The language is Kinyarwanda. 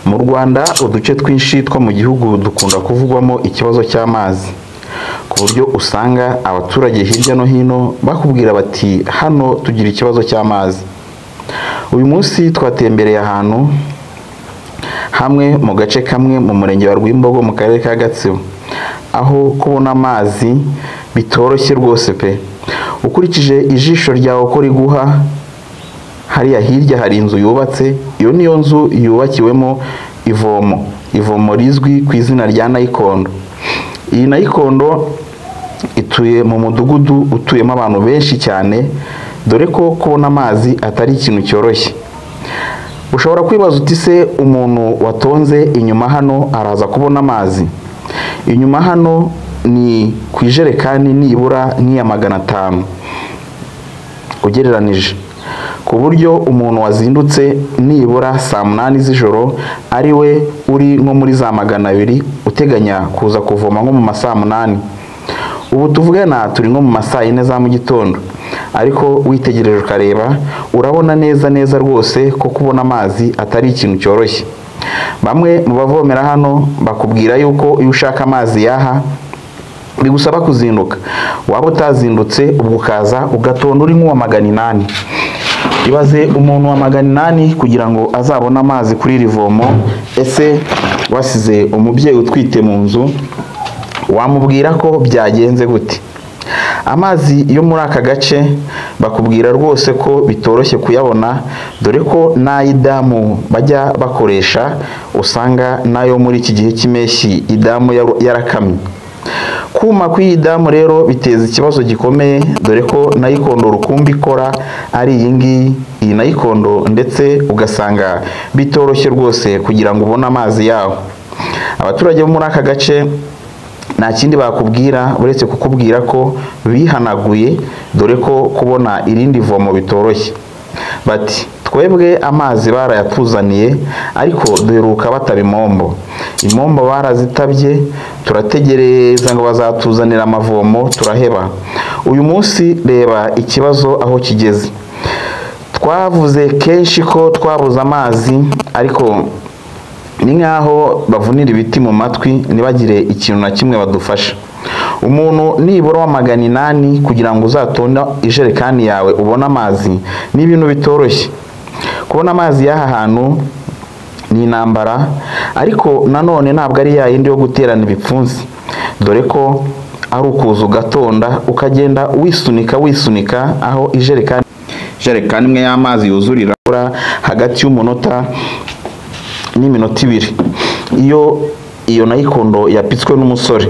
Mu Rwanda uduce twinshi two mu gihugu dukunda kuvugwamo ikibazo cy'amazi, ku buryo usanga abaturage hirya no hino bakubwira bati hano tugira ikibazo cy'amazi. Uyu munsi twatembereye ahantu hamwe mu gace kamwe mu murenge wa Rwimbogo mu karere ka Gatsibo, aho kubona amazi bitoroshye rwose pe. Ukurikije ijisho ryawe uko riguha, hariya hirya hari inzu yubatse, iyo niyo nzu yubakiwemo ivomo rizwi ku izina rya Nayikondo. Iyi Nayikondo ituye mu mudugudu utuyemo abantu benshi cyane, dore ko kubona amazi atari ikintu cyoroshye. Ushobora kwibaza uti se umuntu watonze inyuma hano araza kubona amazi? Inyuma hano ni ku ijerekani nibura nk'iya 500 ugereranije, ku buryo umuntu wazindutse nibura saa 8 z'ijoro ari we uri nko muri za 200 uteganya kuza kuvoma nko mu masaa 8. Ubu tuvugana turi nko mu masaa 4 za mu gitondo, ariko witegereje ukareba urabona neza rwose ko kubona amazi atari ikintu cyoroshye. Bamwe mu bavomera hano bakubwira yuko iyo ushaka amazi yaha bigusaba kuzinduka, waba utazindutse ubwo ukaza ugatonda uri nk'uwa 800. Ibaze umuntu wa 800 kugira ngo azabone amazi kuri iri vomo. Ese wasize umubyeyi utwite mu nzu, wamubwira ko byagenze gute? Amazi yo muri aka gace bakubwira rwose ko bitoroshye kuyabona, dore ko n'ay'idamu bajya bakoresha usanga nayo muri iki gihe cy'impeshyi idamu yarakamye. Kuma kw'iyi damu rero biteza ikibazo gikomeye, dore ko Nayikondo rukumbi ikora ari iyi Nayikondo, ndetse ugasanga bitoroshye rwose kugira ngo ubone amazi yaho. Abaturage bo muri aka gace nta kindi bakubwira uretse kukubwira ko bihanaguye, dore ko kubona irindi vomo bitoroshye. Bati twebwe amazi barayatuzaniye, ariko duheruka bataba impombo barazitabye, turategereza ngo bazatuzanira amavomo turaheba. Uyu munsi reba ikibazo aho kigeze. Twavuze kenshi ko twabuze amazi, ariko ni nkaho bavunira ibiti mu matwi ntibagire ikintu na kimwe badufasha. Umuntu nibura wa 800 kugira ngo uzatonda ijerekani yawe ubone amazi ni ibintu bitoroshye. Kubona amazi y'aha hantu ni intambara, ariko nanone ntabwo ari yayindi yo guterana ibipfunsi, dore ko ari ukuza ugatonda ukagenda wisunika aho ijerekani imwe y'amazi yuzurira hagati y'umunota n'iminota 2. Iyo Nayikondo yapitswe n'umusore,